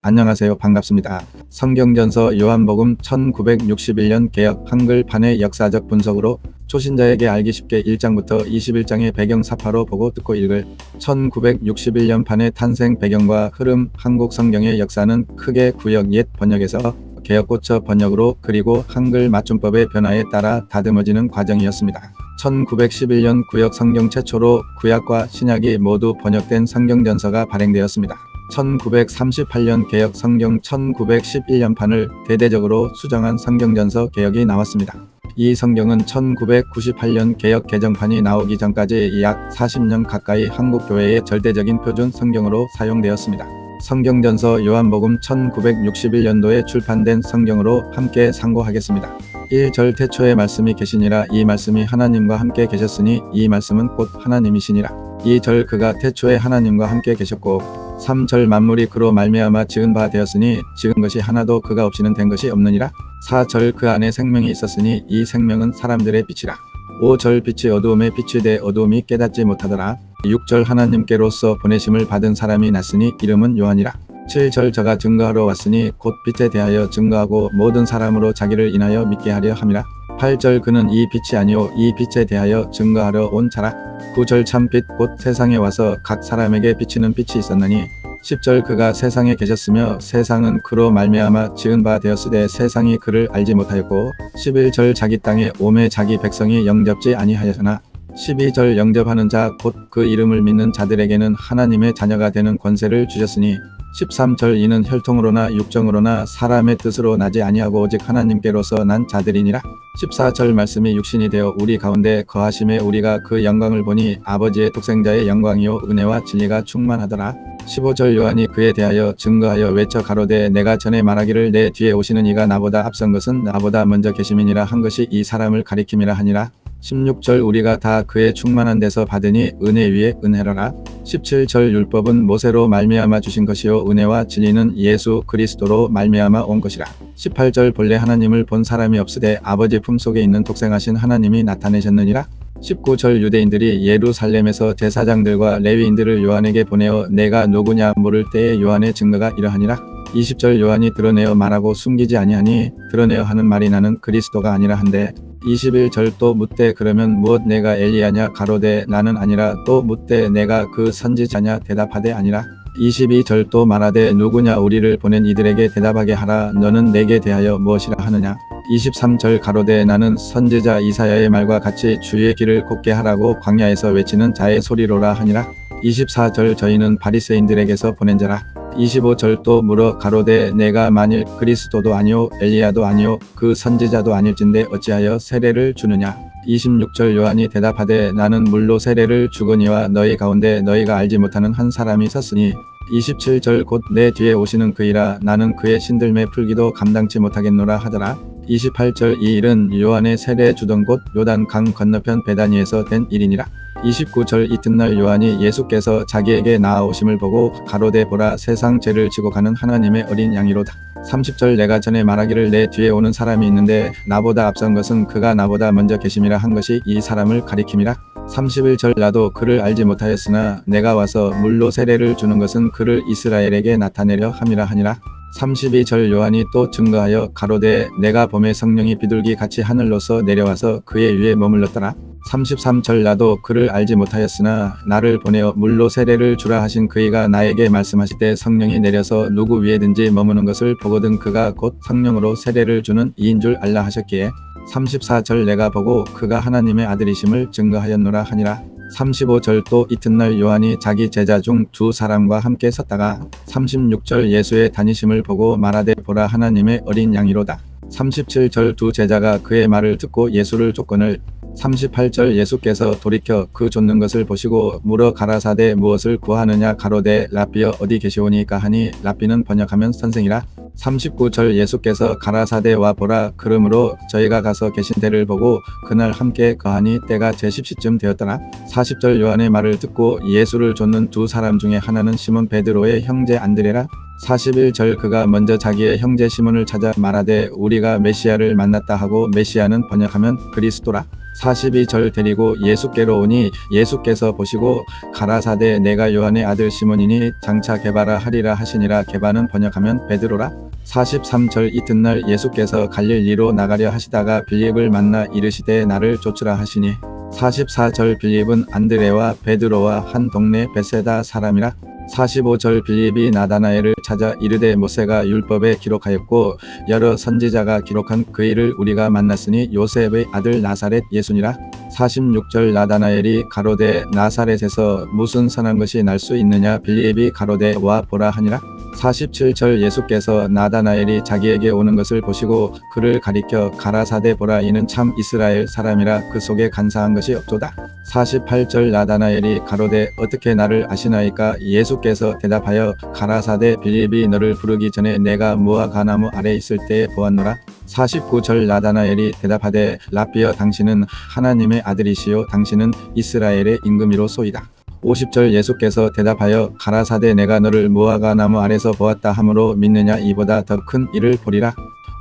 안녕하세요. 반갑습니다. 성경전서 요한복음 1961년 개역 한글판의 역사적 분석으로 초신자에게 알기 쉽게 1장부터 21장의 배경 사파로 보고 듣고 읽을 1961년 판의 탄생 배경과 흐름 한국 성경의 역사는 크게 구역 옛 번역에서 개역고쳐 번역으로 그리고 한글 맞춤법의 변화에 따라 다듬어지는 과정이었습니다. 1911년 구역 성경 최초로 구약과 신약이 모두 번역된 성경전서가 발행되었습니다. 1938년 개역 성경 1911년판을 대대적으로 수정한 성경전서 개역이 나왔습니다. 이 성경은 1998년 개역 개정판이 나오기 전까지 약 40년 가까이 한국교회의 절대적인 표준 성경으로 사용되었습니다. 성경전서 요한복음 1961년도에 출판된 성경으로 함께 상고하겠습니다. 1절 태초에 말씀이 계시니라 이 말씀이 하나님과 함께 계셨으니 이 말씀은 곧 하나님이시니라. 2절 그가 태초에 하나님과 함께 계셨고 3절 만물이 그로 말미암아 지은 바 되었으니 지은 것이 하나도 그가 없이는 된 것이 없느니라. 4절 그 안에 생명이 있었으니 이 생명은 사람들의 빛이라. 5절 빛이 어두움에 비추되 어두움이 깨닫지 못하더라. 6절 하나님께로서 보내심을 받은 사람이 났으니 이름은 요한이라. 7절 저가 증거하러 왔으니 곧 빛에 대하여 증거하고 모든 사람으로 자기를 인하여 믿게 하려 함이라. 8절 그는 이 빛이 아니오 이 빛에 대하여 증거하러 온 자라. 9절 참빛 곧 세상에 와서 각 사람에게 비치는 빛이 있었나니 10절 그가 세상에 계셨으며 세상은 그로 말미암아 지은 바 되었으되 세상이 그를 알지 못하였고 11절 자기 땅에 오매 자기 백성이 영접지 아니하였으나 12절 영접하는 자 곧 그 이름을 믿는 자들에게는 하나님의 자녀가 되는 권세를 주셨으니 13절 이는 혈통으로나 육정으로나 사람의 뜻으로 나지 아니하고 오직 하나님께로서 난 자들이니라. 14절 말씀이 육신이 되어 우리 가운데 거하심에 우리가 그 영광을 보니 아버지의 독생자의 영광이요 은혜와 진리가 충만하더라. 15절 요한이 그에 대하여 증거하여 외쳐 가로되 내가 전에 말하기를 내 뒤에 오시는 이가 나보다 앞선 것은 나보다 먼저 계심이니라 한 것이 이 사람을 가리킴이라 하니라. 16절 우리가 다 그의 충만한 데서 받으니 은혜 위에 은혜로라. 17절 율법은 모세로 말미암아 주신 것이요 은혜와 진리는 예수 그리스도로 말미암아 온 것이라. 18절 본래 하나님을 본 사람이 없으되 아버지 품속에 있는 독생하신 하나님이 나타내셨느니라. 19절 유대인들이 예루살렘에서 제사장들과 레위인들을 요한에게 보내어 내가 누구냐 물을 때에 요한의 증거가 이러하니라. 20절 요한이 드러내어 말하고 숨기지 아니하니 드러내어 하는 말이 나는 그리스도가 아니라 한데 21절 또 묻되 그러면 무엇 내가 엘리야냐 가로되 나는 아니라 또 묻되 내가 그 선지자냐 대답하되 아니라 22절 또 말하되 누구냐 우리를 보낸 이들에게 대답하게 하라 너는 내게 대하여 무엇이라 하느냐 23절 가로되 나는 선지자 이사야의 말과 같이 주의 길을 곱게 하라고 광야에서 외치는 자의 소리로라 하니라 24절 저희는 바리새인들에게서 보낸 자라 25절 또 물어 가로되 내가 만일 그리스도도 아니오 엘리야도 아니오 그 선지자도 아닐진데 어찌하여 세례를 주느냐 26절 요한이 대답하되 나는 물로 세례를 주거니와 너희 가운데 너희가 알지 못하는 한 사람이 섰으니 27절 곧 내 뒤에 오시는 그이라 나는 그의 신들매 풀기도 감당치 못하겠노라 하더라 28절 이 일은 요한의 세례 주던 곳 요단 강 건너편 베다니에서 된 일이니라 29절 이튿날 요한이 예수께서 자기에게 나아오심을 보고 가로되 보라 세상 죄를 지고 가는 하나님의 어린 양이로다 30절 내가 전에 말하기를 내 뒤에 오는 사람이 있는데 나보다 앞선 것은 그가 나보다 먼저 계심이라 한 것이 이 사람을 가리킴이라 31절 나도 그를 알지 못하였으나 내가 와서 물로 세례를 주는 것은 그를 이스라엘에게 나타내려 함이라 하니라 32절 요한이 또 증거하여 가로되 내가 봄에 성령이 비둘기 같이 하늘로서 내려와서 그의 위에 머물렀더라 33절 나도 그를 알지 못하였으나 나를 보내어 물로 세례를 주라 하신 그이가 나에게 말씀하시되 성령이 내려서 누구 위에든지 머무는 것을 보거든 그가 곧 성령으로 세례를 주는 이인 줄 알라 하셨기에 34절 내가 보고 그가 하나님의 아들이심을 증거하였노라 하니라 35절 또 이튿날 요한이 자기 제자 중 두 사람과 함께 섰다가 36절 예수의 다니심을 보고 말하되 보라 하나님의 어린 양이로다 37절 두 제자가 그의 말을 듣고 예수를 쫓거늘 38절 예수께서 돌이켜 그 쫓는 것을 보시고 물어 가라사대 무엇을 구하느냐 가로되 랍비여 어디 계시오니까 하니 랍비는 번역하면 선생이라 39절 예수께서 가라사대 와 보라 그러므로 저희가 가서 계신 데를 보고 그날 함께 거하니 때가 제10시쯤 되었더라 40절 요한의 말을 듣고 예수를 쫓는 두 사람 중에 하나는 시몬 베드로의 형제 안드레라 41절 그가 먼저 자기의 형제 시몬을 찾아 말하되 우리가 메시아를 만났다 하고 메시아는 번역하면 그리스도라 42절 데리고 예수께로 오니 예수께서 보시고 가라사대 내가 요한의 아들 시몬이니 장차 게바라 하리라 하시니라. 게바는 번역하면 베드로라. 43절 이튿날 예수께서 갈릴리로 나가려 하시다가 빌립을 만나 이르시되 나를 쫓으라 하시니. 44절 빌립은 안드레와 베드로와 한 동네 베세다 사람이라. 45절 빌립이 나다나엘을 찾아 이르되 모세가 율법에 기록하였고 여러 선지자가 기록한 그 일을 우리가 만났으니 요셉의 아들 나사렛 예수니라. 46절 나다나엘이 가로되 나사렛에서 무슨 선한 것이 날 수 있느냐. 빌립이 가로되 와 보라 하니라. 47절 예수께서 나다나엘이 자기에게 오는 것을 보시고 그를 가리켜 가라사대 보라 이는 참 이스라엘 사람이라 그 속에 간사한 것이 없도다. 48절 나다나엘이 가로되 어떻게 나를 아시나이까. 예수께서 대답하여 가라사대 빌립이 너를 부르기 전에 내가 무화 과나무 아래 있을 때에 보았노라. 49절 나다나엘이 대답하되 라삐여 당신은 하나님의 아들이시요 당신은 이스라엘의 임금이로소이다. 50절 예수께서 대답하여 가라사대 내가 너를 무화과 나무 아래서 보았다 하므로 믿느냐. 이보다 더 큰 일을 보리라.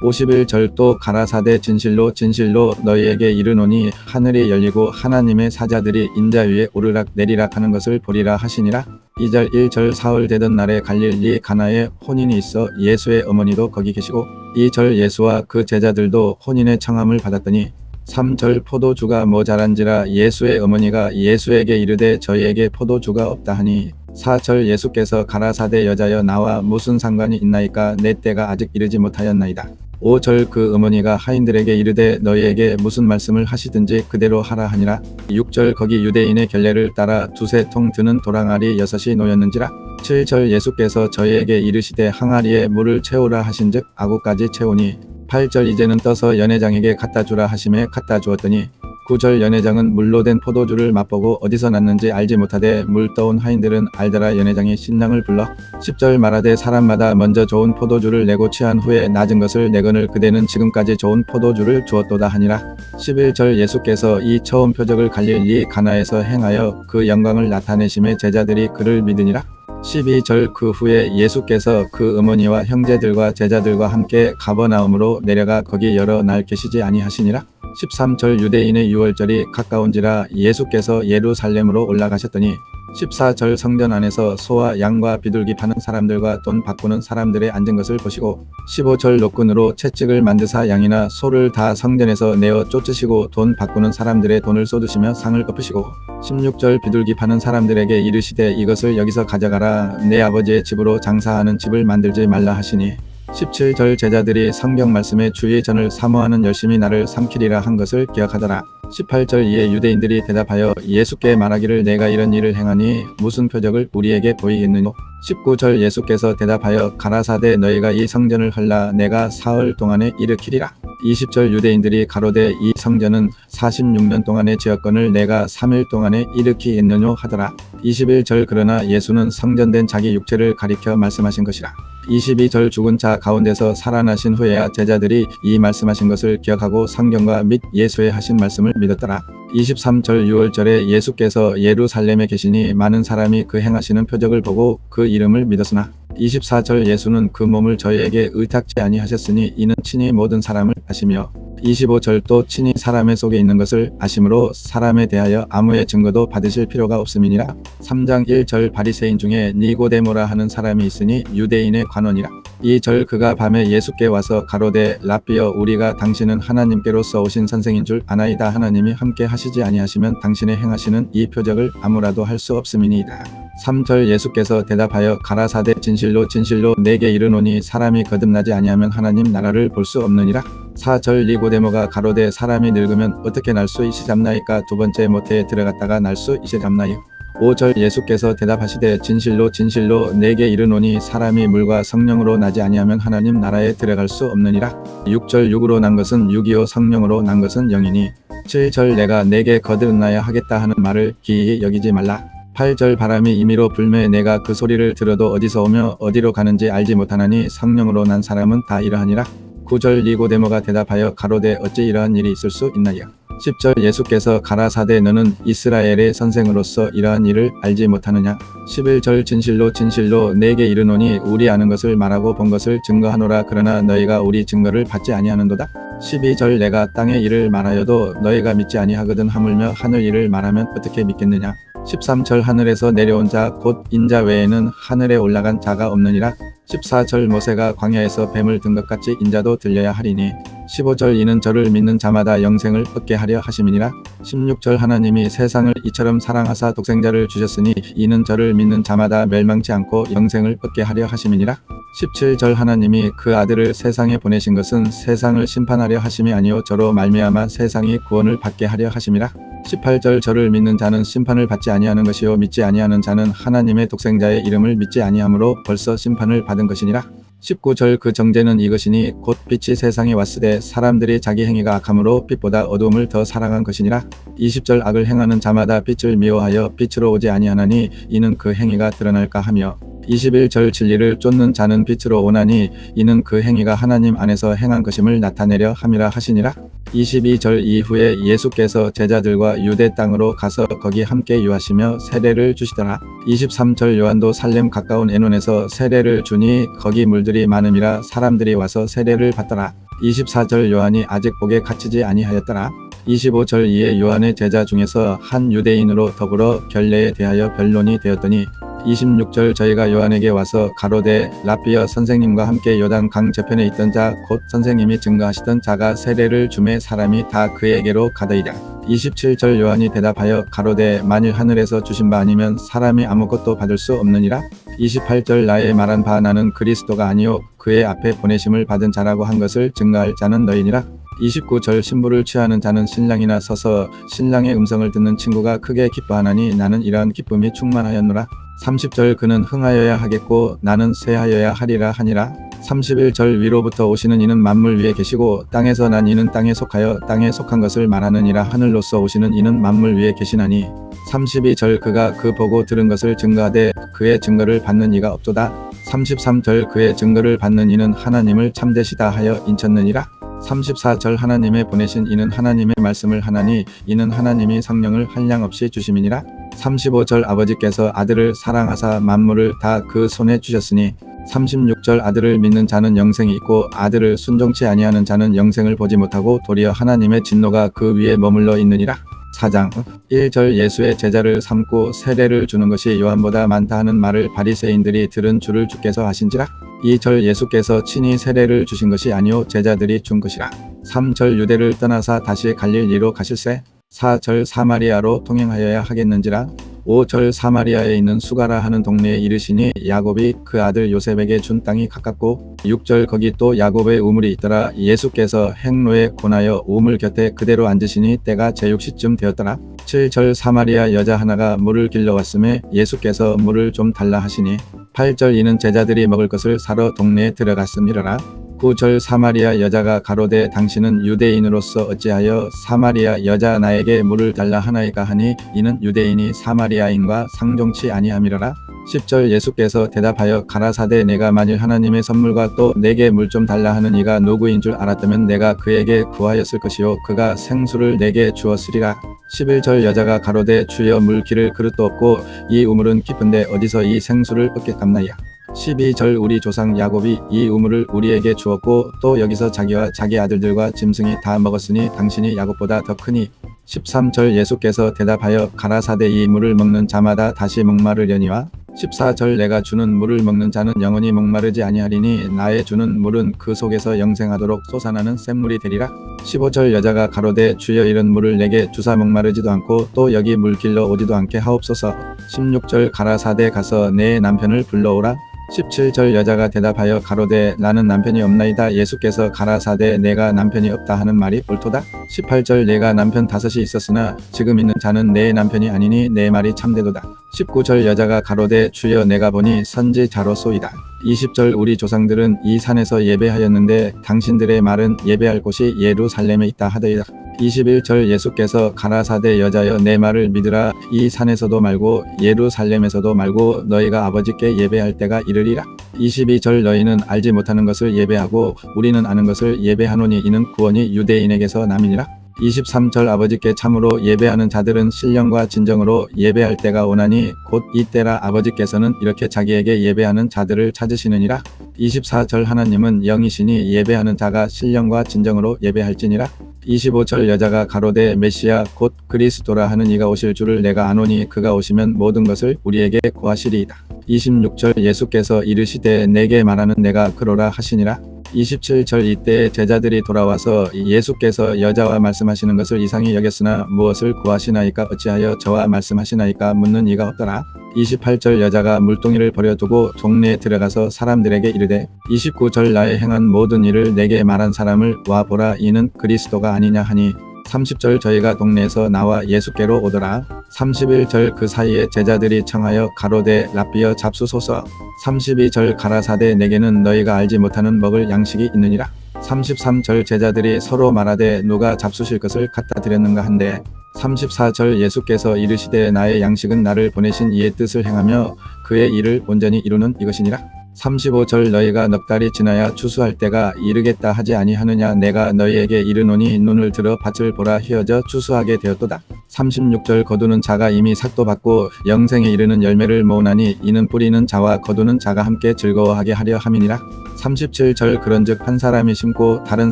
51절 또 가라사대 진실로 진실로 너희에게 이르노니 하늘이 열리고 하나님의 사자들이 인자 위에 오르락 내리락 하는 것을 보리라 하시니라. 2절 1절 사흘 되던 날에 갈릴리 가나에 혼인이 있어 예수의 어머니도 거기 계시고 2절 예수와 그 제자들도 혼인의 청함을 받았더니 3절 포도주가 모자란지라 예수의 어머니가 예수에게 이르되 저희에게 포도주가 없다 하니 4절 예수께서 가라사대 여자여 나와 무슨 상관이 있나이까 내 때가 아직 이르지 못하였나이다. 5절 그 어머니가 하인들에게 이르되 너희에게 무슨 말씀을 하시든지 그대로 하라 하니라. 6절 거기 유대인의 결례를 따라 두세 통 드는 도랑알이 6이 놓였는지라. 7절 예수께서 저희에게 이르시되 항아리에 물을 채우라 하신즉 아구까지 채우니 8절 이제는 떠서 연회장에게 갖다 주라 하심에 갖다 주었더니 9절 연회장은 물로 된 포도주를 맛보고 어디서 났는지 알지 못하되 물 떠온 하인들은 알더라. 연회장이 신랑을 불러 10절 말하되 사람마다 먼저 좋은 포도주를 내고 취한 후에 낮은 것을 내거늘 그대는 지금까지 좋은 포도주를 주었도다 하니라. 11절 예수께서 이 처음 표적을 갈릴리 가나에서 행하여 그 영광을 나타내심에 제자들이 그를 믿으니라. 12절 그 후에 예수께서 그 어머니와 형제들과 제자들과 함께 가버나움으로 내려가 거기 여러 날 계시지 아니하시니라. 13절 유대인의 유월절이 가까운지라 예수께서 예루살렘으로 올라가셨더니 14절 성전 안에서 소와 양과 비둘기 파는 사람들과 돈 바꾸는 사람들의 앉은 것을 보시고 15절 노끈으로 채찍을 만드사 양이나 소를 다 성전에서 내어 쫓으시고 돈 바꾸는 사람들의 돈을 쏟으시며 상을 엎으시고 16절 비둘기 파는 사람들에게 이르시되 이것을 여기서 가져가라. 내 아버지의 집으로 장사하는 집을 만들지 말라 하시니 17절 제자들이 성경 말씀에 주의 전을 사모하는 열심히 나를 삼키리라 한 것을 기억하더라. 18절 이에 유대인들이 대답하여 예수께 말하기를 내가 이런 일을 행하니 무슨 표적을 우리에게 보이겠느뇨. 19절 예수께서 대답하여 가라사대 너희가 이 성전을 헐라 내가 사흘 동안에 일으키리라. 20절 유대인들이 가로되 이 성전은 46년 동안의 지었건을 내가 3일 동안에 일으키겠느뇨 하더라. 21절 그러나 예수는 성전된 자기 육체를 가리켜 말씀하신 것이라. 22절 죽은 자 가운데서 살아나신 후에야 제자들이 이 말씀하신 것을 기억하고 성경과 및 예수의 하신 말씀을 믿었더라. 23절 6월절에 예수께서 예루살렘에 계시니 많은 사람이 그 행하시는 표적을 보고 그 이름을 믿었으나 24절 예수는 그 몸을 저희에게 의탁지 아니하셨으니 이는 친히 모든 사람을 아시며 25절 또 친히 사람의 속에 있는 것을 아심으로 사람에 대하여 아무의 증거도 받으실 필요가 없음이니라. 3장 1절 바리새인 중에 니고데모라 하는 사람이 있으니 유대인의 관원이라. 2절 그가 밤에 예수께 와서 가로되 라삐여 우리가 당신은 하나님께로서 오신 선생인 줄 아나이다. 하나님이 함께 하시지 아니하시면 당신의 행하시는 이 표적을 아무라도 할 수 없음이니이다. 3절 예수께서 대답하여 가라사대 진실로 진실로 내게 이르노니 사람이 거듭나지 아니하면 하나님 나라를 볼 수 없느니라. 4절 니고데모가 가로되 사람이 늙으면 어떻게 날 수 있으잡나이까 두 번째 모태에 들어갔다가 날 수 있으잡나이요. 5절 예수께서 대답하시되 진실로 진실로 내게 이르노니 사람이 물과 성령으로 나지 아니하면 하나님 나라에 들어갈 수 없느니라. 6절 육으로 난 것은 육이요 성령으로 난 것은 영이니. 7절 내가 내게 거듭나야 하겠다 하는 말을 기이히 여기지 말라. 8절 바람이 임의로 불매 내가 그 소리를 들어도 어디서 오며 어디로 가는지 알지 못하나니 성령으로 난 사람은 다 이러하니라. 9절 니고데모가 대답하여 가로되 어찌 이러한 일이 있을 수 있나요. 10절 예수께서 가라사대 너는 이스라엘의 선생으로서 이러한 일을 알지 못하느냐. 11절 진실로 진실로 내게 이르노니 우리 아는 것을 말하고 본 것을 증거하노라. 그러나 너희가 우리 증거를 받지 아니하는도다. 12절 내가 땅의 일을 말하여도 너희가 믿지 아니하거든 하물며 하늘 일을 말하면 어떻게 믿겠느냐. 13절 하늘에서 내려온 자 곧 인자 외에는 하늘에 올라간 자가 없느니라. 14절 모세가 광야에서 뱀을 든 것 같이 인자도 들려야 하리니. 15절 이는 저를 믿는 자마다 영생을 얻게 하려 하심이니라. 16절 하나님이 세상을 이처럼 사랑하사 독생자를 주셨으니 이는 저를 믿는 자마다 멸망치 않고 영생을 얻게 하려 하심이니라. 17절 하나님이 그 아들을 세상에 보내신 것은 세상을 심판하려 하심이 아니요 저로 말미암아 세상이 구원을 받게 하려 하심이라. 18절 저를 믿는 자는 심판을 받지 아니하는 것이요 믿지 아니하는 자는 하나님의 독생자의 이름을 믿지 아니하므로 벌써 심판을 받은 것이니라. 19절 그 정죄는 이것이니 곧 빛이 세상에 왔으되 사람들이 자기 행위가 악함으로 빛보다 어두움을 더 사랑한 것이니라. 20절 악을 행하는 자마다 빛을 미워하여 빛으로 오지 아니하나니 이는 그 행위가 드러날까 하며. 21절 진리를 쫓는 자는 빛으로 오나니 이는 그 행위가 하나님 안에서 행한 것임을 나타내려 함이라 하시니라. 22절 이후에 예수께서 제자들과 유대 땅으로 가서 거기 함께 유하시며 세례를 주시더라. 23절 요한도 살렘 가까운 에논에서 세례를 주니 거기 물들이 많음이라 사람들이 와서 세례를 받더라. 24절 요한이 아직 복에 갇히지 아니하였더라. 25절 이에 요한의 제자 중에서 한 유대인으로 더불어 결례에 대하여 변론이 되었더니 26절 저희가 요한에게 와서 가로되 라비여 선생님과 함께 요단 강 저편에 있던 자 곧 선생님이 증거하시던 자가 세례를 주매 사람이 다 그에게로 가더이다. 27절 요한이 대답하여 가로되 만일 하늘에서 주신 바 아니면 사람이 아무것도 받을 수 없느니라. 28절 나의 말한 바 나는 그리스도가 아니요 그의 앞에 보내심을 받은 자라고 한 것을 증거할 자는 너희니라. 29절 신부를 취하는 자는 신랑이나 서서 신랑의 음성을 듣는 친구가 크게 기뻐하나니 나는 이러한 기쁨이 충만하였노라. 30절 그는 흥하여야 하겠고 나는 쇠하여야 하리라 하니라. 31절 위로부터 오시는 이는 만물 위에 계시고 땅에서 난 이는 땅에 속하여 땅에 속한 것을 말하느니라. 하늘로서 오시는 이는 만물 위에 계시나니. 32절 그가 그 보고 들은 것을 증거하되 그의 증거를 받는 이가 없도다. 33절 그의 증거를 받는 이는 하나님을 참되시다 하여 인쳤느니라. 34절 하나님의 보내신 이는 하나님의 말씀을 하나니 이는 하나님이 성령을 한량없이 주심이니라. 35절 아버지께서 아들을 사랑하사 만물을 다 그 손에 주셨으니. 36절 아들을 믿는 자는 영생이 있고 아들을 순종치 아니하는 자는 영생을 보지 못하고 도리어 하나님의 진노가 그 위에 머물러 있느니라. 4장 1절 예수의 제자를 삼고 세례를 주는 것이 요한보다 많다 하는 말을 바리새인들이 들은 줄을 주께서 아신지라. 2절 예수께서 친히 세례를 주신 것이 아니요 제자들이 준 것이라. 3절 유대를 떠나사 다시 갈릴리로 가실세. 4절 사마리아로 통행하여야 하겠는지라. 5절 사마리아에 있는 수가라 하는 동네에 이르시니 야곱이 그 아들 요셉에게 준 땅이 가깝고. 6절 거기 또 야곱의 우물이 있더라. 예수께서 행로에 권하여 우물 곁에 그대로 앉으시니 때가 제6시쯤 되었더라. 7절 사마리아 여자 하나가 물을 길러 왔음에 예수께서 물을 좀 달라 하시니. 8절 이는 제자들이 먹을 것을 사러 동네에 들어갔음이러라. 9절 사마리아 여자가 가로되 당신은 유대인으로서 어찌하여 사마리아 여자 나에게 물을 달라 하나이까 하니 이는 유대인이 사마리아인과 상종치 아니함이러라. 10절 예수께서 대답하여 가라사대 내가 만일 하나님의 선물과 또 내게 물 좀 달라 하는 이가 누구인 줄 알았다면 내가 그에게 구하였을 것이요 그가 생수를 내게 주었으리라. 11절 여자가 가로되 주여 물 기를 그릇도 없고 이 우물은 깊은데 어디서 이 생수를 얻겠감나이야. 12절 우리 조상 야곱이 이 우물을 우리에게 주었고 또 여기서 자기와 자기 아들들과 짐승이 다 먹었으니 당신이 야곱보다 더 크니. 13절 예수께서 대답하여 가라사대 이 물을 먹는 자마다 다시 목마르려니와. 14절 내가 주는 물을 먹는 자는 영원히 목마르지 아니하리니 나의 주는 물은 그 속에서 영생하도록 솟아나는 샘물이 되리라. 15절 여자가 가로되 주여 이런 물을 내게 주사 목마르지도 않고 또 여기 물 길러 오지도 않게 하옵소서. 16절 가라사대 가서 내 남편을 불러오라. 17절 여자가 대답하여 가로되 나는 남편이 없나이다. 예수께서 가라사대 내가 남편이 없다 하는 말이 옳도다. 18절 내가 남편 5이 있었으나 지금 있는 자는 내 남편이 아니니 내 말이 참되도다. 19절 여자가 가로되 주여 내가 보니 선지자로소이다. 20절 우리 조상들은 이 산에서 예배하였는데 당신들의 말은 예배할 곳이 예루살렘에 있다 하더이다. 21절 예수께서 가라사대 여자여 내 말을 믿으라. 이 산에서도 말고 예루살렘에서도 말고 너희가 아버지께 예배할 때가 이르리라. 22절 너희는 알지 못하는 것을 예배하고 우리는 아는 것을 예배하노니 이는 구원이 유대인에게서 남이니라. 23절 아버지께 참으로 예배하는 자들은 신령과 진정으로 예배할 때가 오나니 곧 이때라. 아버지께서는 이렇게 자기에게 예배하는 자들을 찾으시느니라. 24절 하나님은 영이시니 예배하는 자가 신령과 진정으로 예배할지니라. 25절 여자가 가로되 메시아 곧 그리스도라 하는 이가 오실 줄을 내가 아노니 그가 오시면 모든 것을 우리에게 고하시리이다. 26절 예수께서 이르시되 내게 말하는 내가 그로라 하시니라. 27절 이때 제자들이 돌아와서 예수께서 여자와 말씀하시는 것을 이상히 여겼으나 무엇을 구하시나이까 어찌하여 저와 말씀하시나이까 묻는 이가 없더라. 28절 여자가 물동이를 버려두고 동네에 들어가서 사람들에게 이르되 29절 나의 행한 모든 일을 내게 말한 사람을 와 보라 이는 그리스도가 아니냐 하니 30절 저희가 동네에서 나와 예수께로 오더라. 31절 그 사이에 제자들이 청하여 가로되 랍비여 잡수소서. 32절 가라사대 내게는 너희가 알지 못하는 먹을 양식이 있느니라. 33절 제자들이 서로 말하되 누가 잡수실 것을 갖다 드렸는가 한데 34절 예수께서 이르시되 나의 양식은 나를 보내신 이의 뜻을 행하며 그의 일을 온전히 이루는 이것이니라. 35절 너희가 넉 달이 지나야 추수할 때가 이르겠다 하지 아니하느냐 내가 너희에게 이르노니 눈을 들어 밭을 보라 휘어져 추수하게 되었도다. 36절 거두는 자가 이미 삭도 받고 영생에 이르는 열매를 모으나니 이는 뿌리는 자와 거두는 자가 함께 즐거워하게 하려 함이니라. 37절 그런즉 한 사람이 심고 다른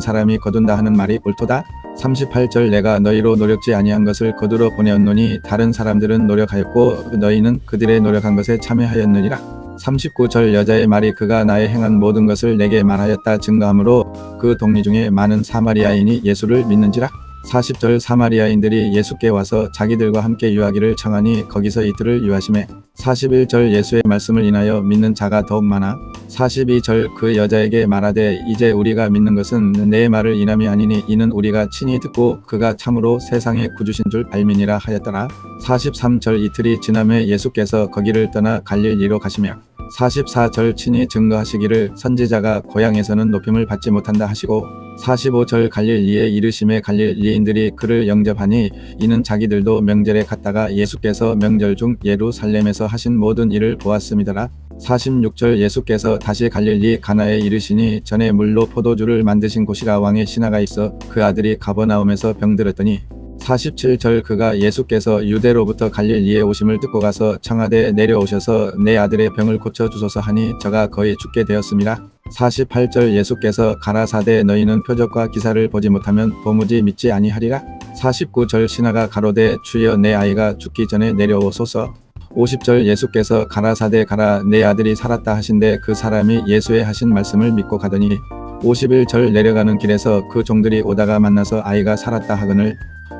사람이 거둔다 하는 말이 옳도다. 38절 내가 너희로 노력지 아니한 것을 거두러 보내었노니 다른 사람들은 노력하였고 너희는 그들의 노력한 것에 참여하였느니라. 39절 여자의 말이 그가 나의 행한 모든 것을 내게 말하였다 증거하므로 그 동리 중에 많은 사마리아인이 예수를 믿는지라. 40절 사마리아인들이 예수께 와서 자기들과 함께 유하기를 청하니 거기서 이틀을 유하시매 41절 예수의 말씀을 인하여 믿는 자가 더욱 많아 42절 그 여자에게 말하되 이제 우리가 믿는 것은 내 말을 인함이 아니니 이는 우리가 친히 듣고 그가 참으로 세상의 구주신 줄 알미니라 하였더라. 43절 이틀이 지남에 예수께서 거기를 떠나 갈릴리로 가시며 44절 친히 증거하시기를 선지자가 고향에서는 높임을 받지 못한다 하시고 45절 갈릴리에 이르심에 갈릴리인들이 그를 영접하니 이는 자기들도 명절에 갔다가 예수께서 명절 중 예루살렘에서 하신 모든 일을 보았음이더라. 46절 예수께서 다시 갈릴리 가나에 이르시니 전에 물로 포도주를 만드신 곳이라 왕의 신하가 있어 그 아들이 가버나움에서 병들었더니 47절 그가 예수께서 유대로부터 갈릴리에 오심을 듣고 가서 청하되 내려오셔서 내 아들의 병을 고쳐주소서 하니 저가 거의 죽게 되었음이라. 48절 예수께서 가라사대 너희는 표적과 기사를 보지 못하면 도무지 믿지 아니하리라. 49절 신하가 가로되 주여 내 아이가 죽기 전에 내려오소서. 50절 예수께서 가라사대 가라 내 아들이 살았다 하신데 그 사람이 예수의 하신 말씀을 믿고 가더니 51절 내려가는 길에서 그 종들이 오다가 만나서 아이가 살았다 하거늘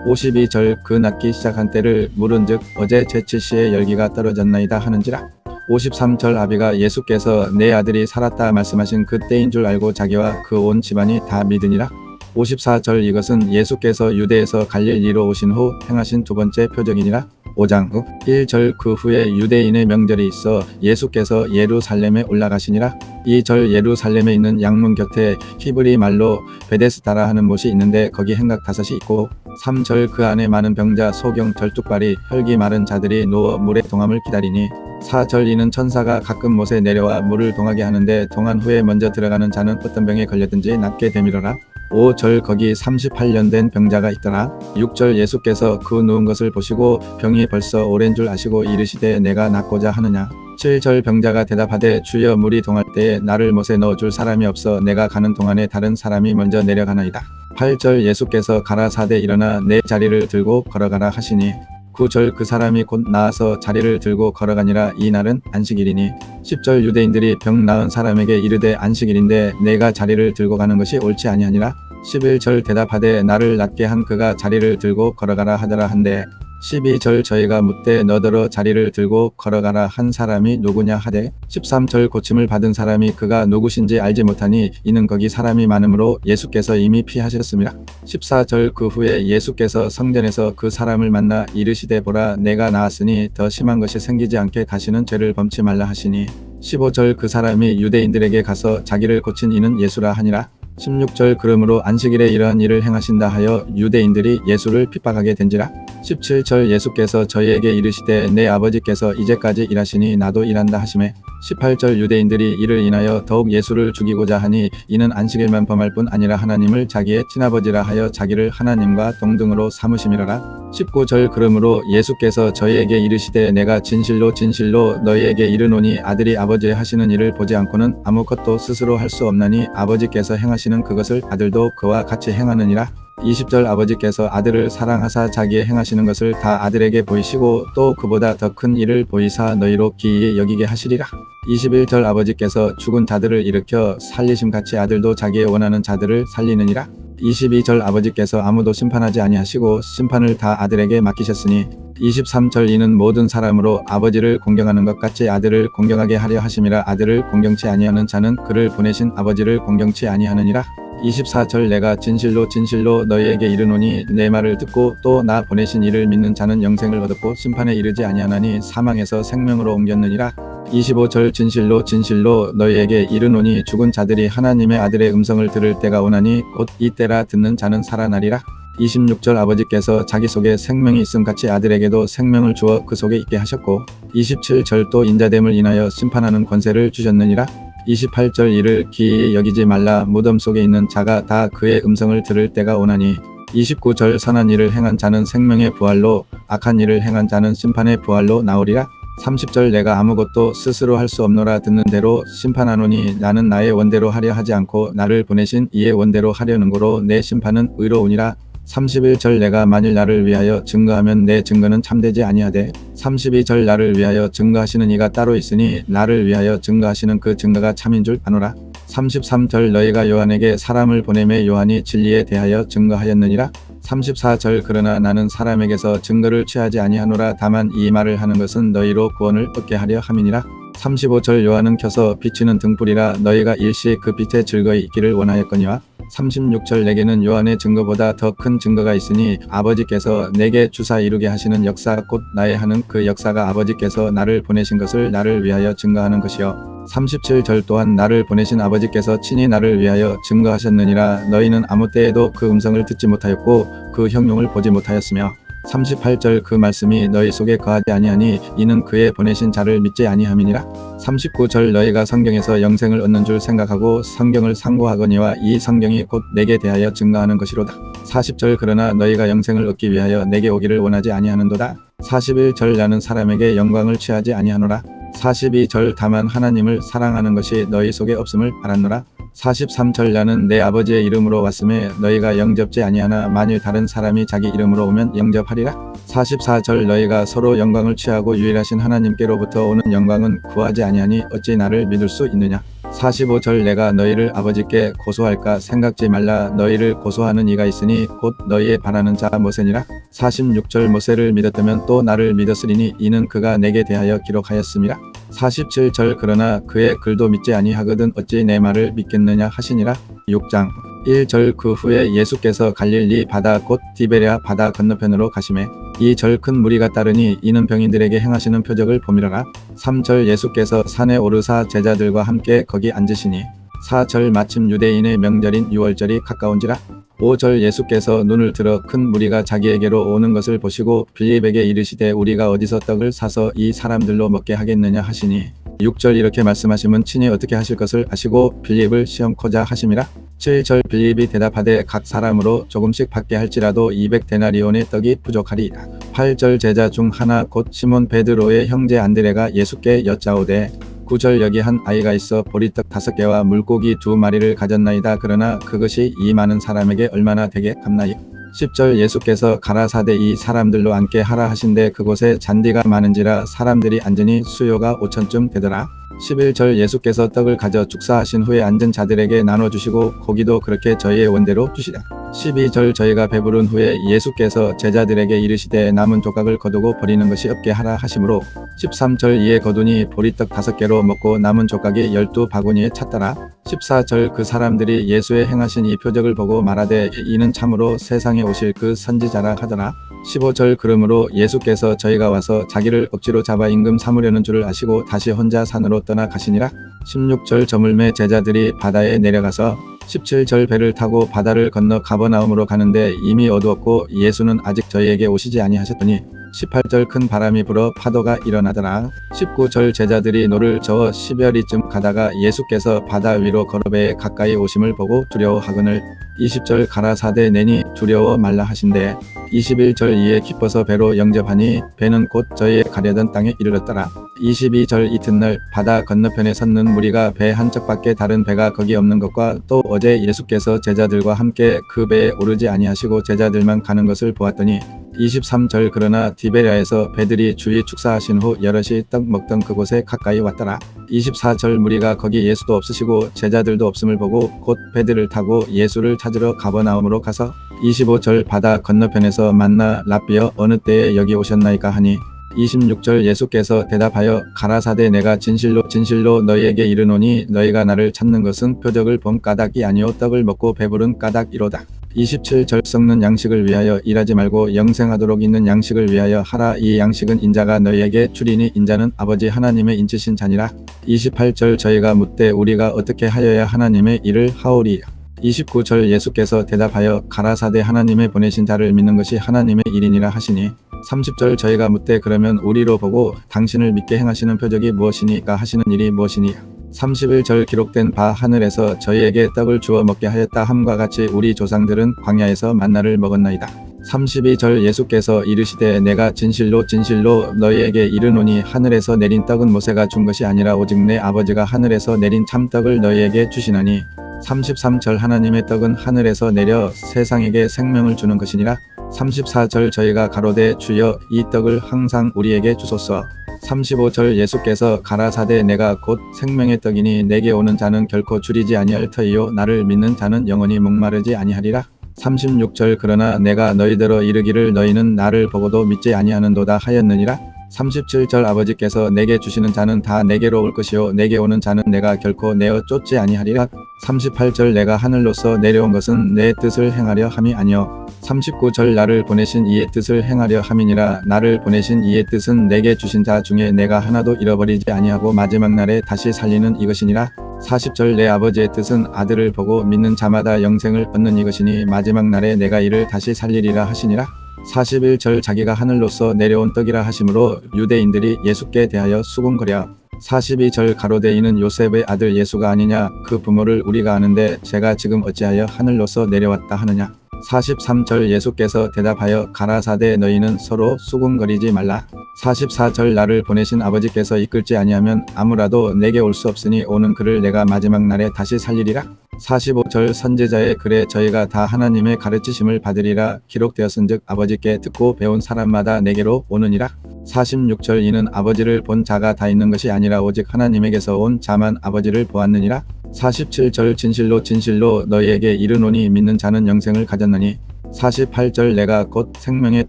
52절 그 낫기 시작한 때를 물은즉 어제 제7시에 열기가 떨어졌나이다 하는지라. 53절 아비가 예수께서 내 아들이 살았다 말씀하신 그 때인 줄 알고 자기와 그 온 집안이 다 믿으니라. 54절 이것은 예수께서 유대에서 갈릴리로 오신 후 행하신 두 번째 표적이니라. 5장 1절 그 후에 유대인의 명절이 있어 예수께서 예루살렘에 올라가시니라. 2절 예루살렘에 있는 양문 곁에 히브리 말로 베데스다라 하는 못이 있는데 거기 행각 5이 있고 3절 그 안에 많은 병자 소경 절뚝발이 혈기 마른 자들이 누워 물의 동함을 기다리니 4절 이는 천사가 가끔 못에 내려와 물을 동하게 하는데 동한 후에 먼저 들어가는 자는 어떤 병에 걸렸든지 낫게 되밀어라. 5절 거기 38년 된 병자가 있더라. 6절 예수께서 그 누운 것을 보시고 병이 벌써 오랜 줄 아시고 이르시되 내가 낫고자 하느냐. 7절 병자가 대답하되 주여 물이 동할 때에 나를 못에 넣어줄 사람이 없어 내가 가는 동안에 다른 사람이 먼저 내려가나이다. 8절 예수께서 가라사대 일어나 내 자리를 들고 걸어가라 하시니 9절 그 사람이 곧 나아서 자리를 들고 걸어가니라. 이 날은 안식일이니 10절 유대인들이 병 나은 사람에게 이르되 안식일인데 내가 자리를 들고 가는 것이 옳지 아니하니라. 11절 대답하되 나를 낫게 한 그가 자리를 들고 걸어가라 하더라 한데 12절 저희가 묻되 너더러 자리를 들고 걸어가라 한 사람이 누구냐 하되 13절 고침을 받은 사람이 그가 누구신지 알지 못하니 이는 거기 사람이 많으므로 예수께서 이미 피하셨습니다. 14절 그 후에 예수께서 성전에서 그 사람을 만나 이르시되 보라 내가 나았으니 더 심한 것이 생기지 않게 다시는 죄를 범치 말라 하시니 15절 그 사람이 유대인들에게 가서 자기를 고친 이는 예수라 하니라. 16절 그러므로 안식일에 이러한 일을 행하신다 하여 유대인들이 예수를 핍박하게 된지라. 17절 예수께서 저희에게 이르시되 내 아버지께서 이제까지 일하시니 나도 일한다 하시매. 18절 유대인들이 이를 인하여 더욱 예수를 죽이고자 하니 이는 안식일만 범할 뿐 아니라 하나님을 자기의 친아버지라 하여 자기를 하나님과 동등으로 삼으심이라라. 19절 그러므로 예수께서 저희에게 이르시되 내가 진실로 진실로 너희에게 이르노니 아들이 아버지의 하시는 일을 보지 않고는 아무것도 스스로 할 수 없나니 아버지께서 행하시는 그것을 아들도 그와 같이 행하느니라. 20절 아버지께서 아들을 사랑하사 자기의 행하시는 것을 다 아들에게 보이시고 또 그보다 더 큰 일을 보이사 너희로 기이히 여기게 하시리라. 21절 아버지께서 죽은 자들을 일으켜 살리심같이 아들도 자기의 원하는 자들을 살리느니라. 22절 아버지께서 아무도 심판하지 아니하시고 심판을 다 아들에게 맡기셨으니. 23절 이는 모든 사람으로 아버지를 공경하는 것 같이 아들을 공경하게 하려 하심이라. 아들을 공경치 아니하는 자는 그를 보내신 아버지를 공경치 아니하느니라. 24절 내가 진실로 진실로 너희에게 이르노니 내 말을 듣고 또 나 보내신 이를 믿는 자는 영생을 얻었고 심판에 이르지 아니하나니 사망에서 생명으로 옮겼느니라. 25절 진실로 진실로 너희에게 이르노니 죽은 자들이 하나님의 아들의 음성을 들을 때가 오나니 곧 이때라. 듣는 자는 살아나리라. 26절 아버지께서 자기 속에 생명이 있음같이 아들에게도 생명을 주어 그 속에 있게 하셨고. 27절 또 인자됨을 인하여 심판하는 권세를 주셨느니라. 28절 이를 기이히 여기지 말라. 무덤 속에 있는 자가 다 그의 음성을 들을 때가 오나니. 29절 선한 일을 행한 자는 생명의 부활로 악한 일을 행한 자는 심판의 부활로 나오리라. 30절 내가 아무것도 스스로 할 수 없노라. 듣는 대로 심판하노니 나는 나의 원대로 하려 하지 않고 나를 보내신 이의 원대로 하려는 고로 내 심판은 의로우니라. 31절 내가 만일 나를 위하여 증거하면 내 증거는 참되지 아니하되. 32절 나를 위하여 증거하시는 이가 따로 있으니 나를 위하여 증거하시는 그 증거가 참인 줄 아노라. 33절 너희가 요한에게 사람을 보내매 요한이 진리에 대하여 증거하였느니라. 34절 그러나 나는 사람에게서 증거를 취하지 아니하노라. 다만 이 말을 하는 것은 너희로 구원을 얻게 하려 함이니라. 35절 요한은 켜서 비치는 등불이라. 너희가 일시 그 빛에 즐거이 있기를 원하였거니와. 36절 내게는 요한의 증거보다 더 큰 증거가 있으니 아버지께서 내게 주사 이루게 하시는 역사 곧 나의 하는 그 역사가 아버지께서 나를 보내신 것을 나를 위하여 증거하는 것이요. 37절 또한 나를 보내신 아버지께서 친히 나를 위하여 증거하셨느니라. 너희는 아무 때에도 그 음성을 듣지 못하였고 그 형용을 보지 못하였으며. 38절 그 말씀이 너희 속에 거하지 아니하니 이는 그의 보내신 자를 믿지 아니함이니라. 39절 너희가 성경에서 영생을 얻는 줄 생각하고 성경을 상고하거니와 이 성경이 곧 내게 대하여 증거하는 것이로다. 40절 그러나 너희가 영생을 얻기 위하여 내게 오기를 원하지 아니하는도다. 41절 나는 사람에게 영광을 취하지 아니하노라. 42절 다만 하나님을 사랑하는 것이 너희 속에 없음을 알았노라. 43절 나는 내 아버지의 이름으로 왔음에 너희가 영접지 아니하나 만일 다른 사람이 자기 이름으로 오면 영접하리라. 44절 너희가 서로 영광을 취하고 유일하신 하나님께로부터 오는 영광은 구하지 아니하니 어찌 나를 믿을 수 있느냐. 45절 내가 너희를 아버지께 고소할까 생각지 말라. 너희를 고소하는 이가 있으니 곧 너희의 바라는 자 모세니라. 46절 모세를 믿었다면 또 나를 믿었으리니 이는 그가 내게 대하여 기록하였음이라. 47절 그러나 그의 글도 믿지 아니하거든 어찌 내 말을 믿겠느냐 하시니라. 6장 1절 그 후에 예수께서 갈릴리 바다 곧 디베랴 바다 건너편으로 가시매 이 절 큰 무리가 따르니 이는 병인들에게 행하시는 표적을 보미러라. 3절 예수께서 산에 오르사 제자들과 함께 거기 앉으시니. 4절 마침 유대인의 명절인 유월절이 가까운지라. 5절 예수께서 눈을 들어 큰 무리가 자기에게로 오는 것을 보시고 빌립에게 이르시되 우리가 어디서 떡을 사서 이 사람들로 먹게 하겠느냐 하시니. 6절 이렇게 말씀하시면 친히 어떻게 하실 것을 아시고 빌립을 시험코자 하심이라. 7절 빌립이 대답하되 각 사람으로 조금씩 받게 할지라도 200데나리온의 떡이 부족하리이다. 8절 제자 중 하나 곧 시몬 베드로의 형제 안드레가 예수께 여짜오되 9절 여기 한 아이가 있어 보리떡 5개와 물고기 2마리를 가졌나이다. 그러나 그것이 이 많은 사람에게 얼마나 되게 갚나이까. 10절 예수께서 가라사대 이 사람들로 앉게 하라 하신데 그곳에 잔디가 많은지라 사람들이 앉으니 수요가 5천쯤 되더라. 11절 예수께서 떡을 가져 축사하신 후에 앉은 자들에게 나눠주시고 고기도 그렇게 저희의 원대로 주시라. 12절 저희가 배부른 후에 예수께서 제자들에게 이르시되 남은 조각을 거두고 버리는 것이 없게 하라 하시므로 13절 이에 거두니 보리떡 5개로 먹고 남은 조각이 12바구니에 찼더라. 14절 그 사람들이 예수의 행하신 이 표적을 보고 말하되 이는 참으로 세상에 오실 그 선지자라 하더라. 15절 그러므로 예수께서 저희가 와서 자기를 억지로 잡아 임금 삼으려는 줄을 아시고 다시 혼자 산으로 떠나 가시니라. 16절 저물매 제자들이 바다에 내려가서 17절 배를 타고 바다를 건너 가버나움으로 가는데 이미 어두웠고 예수는 아직 저희에게 오시지 아니하셨더니 18절 큰 바람이 불어 파도가 일어나더라. 19절 제자들이 노를 저어 10여리쯤 가다가 예수께서 바다 위로 걸어배에 가까이 오심을 보고 두려워하거늘 20절 가라사대 내니 두려워 말라 하신대 21절 이에 기뻐서 배로 영접하니 배는 곧 저희의 가려던 땅에 이르렀더라. 22절 이튿날 바다 건너편에 섰는 무리가 배 한척밖에 다른 배가 거기 없는 것과 또 어제 예수께서 제자들과 함께 그 배에 오르지 아니하시고 제자들만 가는 것을 보았더니 23절 그러나 디베랴에서 배들이 주의 축사하신 후 여럿이 떡 먹던 그곳에 가까이 왔더라. 24절 무리가 거기 예수도 없으시고 제자들도 없음을 보고 곧 배들을 타고 예수를 찾으러 가버나움으로 가서 25절 바다 건너편에서 만나 랍비여 어느 때에 여기 오셨나이까 하니 26절 예수께서 대답하여 가라사대 내가 진실로 진실로 너희에게 이르노니 너희가 나를 찾는 것은 표적을 본 까닭이 아니요 떡을 먹고 배부른 까닭이로다. 27절 썩는 양식을 위하여 일하지 말고 영생하도록 있는 양식을 위하여 하라. 이 양식은 인자가 너희에게 주리니 인자는 아버지 하나님의 인치신 자니라. 28절 저희가 묻되 우리가 어떻게 하여야 하나님의 일을 하오리. 29절 예수께서 대답하여 가라사대 하나님의 보내신 자를 믿는 것이 하나님의 일이니라 하시니 30절 저희가 묻되 그러면 우리로 보고 당신을 믿게 행하시는 표적이 무엇이니까 하시는 일이 무엇이니 31절 기록된 바 하늘에서 저희에게 떡을 주어 먹게 하였다 함과 같이 우리 조상들은 광야에서 만나를 먹었나이다. 32절 예수께서 이르시되 내가 진실로 진실로 너희에게 이르노니 하늘에서 내린 떡은 모세가 준 것이 아니라 오직 내 아버지가 하늘에서 내린 참떡을 너희에게 주시나니 33절 하나님의 떡은 하늘에서 내려 세상에게 생명을 주는 것이니라. 34절 저희가 가로되 주여 이 떡을 항상 우리에게 주소서. 35절 예수께서 가라사대 내가 곧 생명의 떡이니 내게 오는 자는 결코 줄이지 아니할 터이요 나를 믿는 자는 영원히 목마르지 아니하리라. 36절 그러나 내가 너희더러 이르기를 너희는 나를 보고도 믿지 아니하는도다 하였느니라. 37절 아버지께서 내게 주시는 자는 다 내게로 올 것이요 내게 오는 자는 내가 결코 내어 쫓지 아니하리라. 38절 내가 하늘로서 내려온 것은 내 뜻을 행하려 함이 아니요 39절 나를 보내신 이의 뜻을 행하려 함이니라. 나를 보내신 이의 뜻은 내게 주신 자 중에 내가 하나도 잃어버리지 아니하고 마지막 날에 다시 살리는 이것이니라. 40절 내 아버지의 뜻은 아들을 보고 믿는 자마다 영생을 얻는 이것이니 마지막 날에 내가 이를 다시 살리리라 하시니라. 41절 자기가 하늘로서 내려온 떡이라 하심으로 유대인들이 예수께 대하여 수군거려 42절 가로되 이는 요셉의 아들 예수가 아니냐 그 부모를 우리가 아는데 제가 지금 어찌하여 하늘로서 내려왔다 하느냐. 43절 예수께서 대답하여 가라사대 너희는 서로 수군거리지 말라. 44절 나를 보내신 아버지께서 이끌지 아니하면 아무라도 내게 올 수 없으니 오는 그를 내가 마지막 날에 다시 살리리라. 45절 선지자의 글에 저희가 다 하나님의 가르치심을 받으리라 기록되었은즉 아버지께 듣고 배운 사람마다 내게로 오느니라. 46절 이는 아버지를 본 자가 다 있는 것이 아니라 오직 하나님에게서 온 자만 아버지를 보았느니라. 47절 진실로 진실로 너희에게 이르노니 믿는 자는 영생을 가졌느니 48절 내가 곧 생명의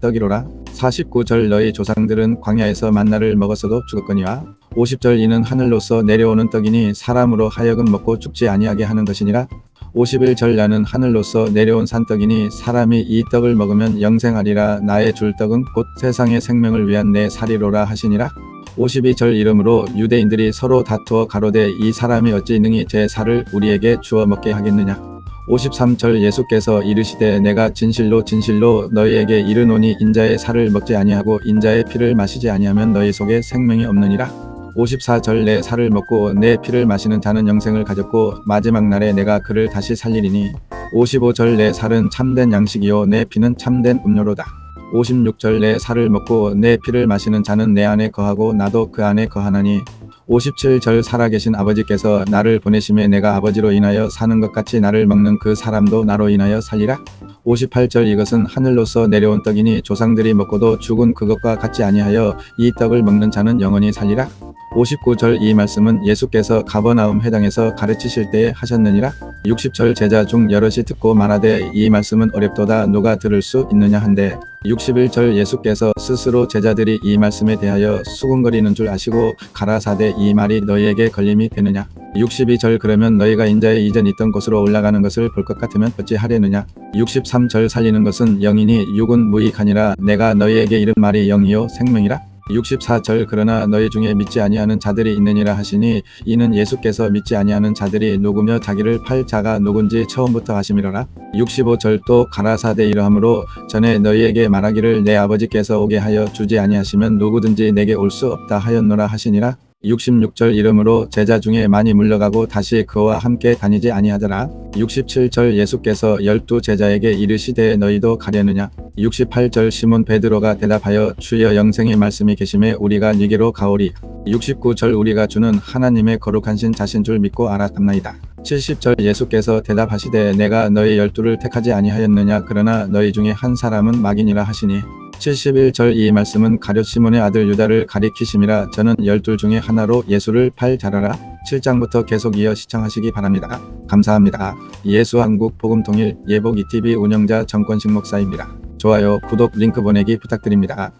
떡이로라. 49절 너희 조상들은 광야에서 만나를 먹었어도 죽었거니와 50절 이는 하늘로서 내려오는 떡이니 사람으로 하여금 먹고 죽지 아니하게 하는 것이니라. 51절 나는 하늘로서 내려온 산떡이니 사람이 이 떡을 먹으면 영생하리라. 나의 줄 떡은 곧 세상의 생명을 위한 내 살이로라 하시니라. 52절 이름으로 유대인들이 서로 다투어 가로되 이 사람이 어찌 능히 제 살을 우리에게 주어 먹게 하겠느냐. 53절 예수께서 이르시되 내가 진실로 진실로 너희에게 이르노니 인자의 살을 먹지 아니하고 인자의 피를 마시지 아니하면 너희 속에 생명이 없느니라. 54절 내 살을 먹고 내 피를 마시는 자는 영생을 가졌고 마지막 날에 내가 그를 다시 살리리니 55절 내 살은 참된 양식이요 내 피는 참된 음료로다. 56절 내 살을 먹고 내 피를 마시는 자는 내 안에 거하고 나도 그 안에 거하나니 57절 살아계신 아버지께서 나를 보내심에 내가 아버지로 인하여 사는 것 같이 나를 먹는 그 사람도 나로 인하여 살리라. 58절 이것은 하늘로서 내려온 떡이니 조상들이 먹고도 죽은 그것과 같지 아니하여 이 떡을 먹는 자는 영원히 살리라. 59절 이 말씀은 예수께서 가버나움 회당에서 가르치실 때에 하셨느니라. 60절 제자 중 여럿이 듣고 말하되 이 말씀은 어렵도다 누가 들을 수 있느냐 한데 61절 예수께서 스스로 제자들이 이 말씀에 대하여 수군거리는 줄 아시고 가라사대 이 말이 너희에게 걸림이 되느냐. 62절 그러면 너희가 인자의 이전 있던 곳으로 올라가는 것을 볼 것 같으면 어찌 하려느냐. 63절 살리는 것은 영이니 육은 무익하니라. 내가 너희에게 이른 말이 영이요 생명이라. 64절 그러나 너희 중에 믿지 아니하는 자들이 있느니라 하시니 이는 예수께서 믿지 아니하는 자들이 누구며 자기를 팔 자가 누군지 처음부터 하심이로라. 65절 또 가라사대 이러함으로 전에 너희에게 말하기를 내 아버지께서 오게 하여 주지 아니하시면 누구든지 내게 올 수 없다 하였노라 하시니라. 66절 이름으로 제자 중에 많이 물러가고 다시 그와 함께 다니지 아니하더라. 67절 예수께서 12 제자에게 이르시되 너희도 가려느냐. 68절 시몬 베드로가 대답하여 주여 영생의 말씀이 계심에 우리가 네게로 가오리. 69절 우리가 주는 하나님의 거룩하신 자신 줄 믿고 알았나이다. 70절 예수께서 대답하시되 내가 너희 12를 택하지 아니하였느냐 그러나 너희 중에 한 사람은 마귀니라 하시니 71절 이 말씀은 가룟 시몬의 아들 유다를 가리키심이라. 저는 12 중에 하나로 예수를 팔 자라라. 7장부터 계속 이어 시청하시기 바랍니다. 감사합니다. 예수한국 복음통일 예복 ETV 운영자 정권식 목사입니다. 좋아요, 구독, 링크 보내기 부탁드립니다.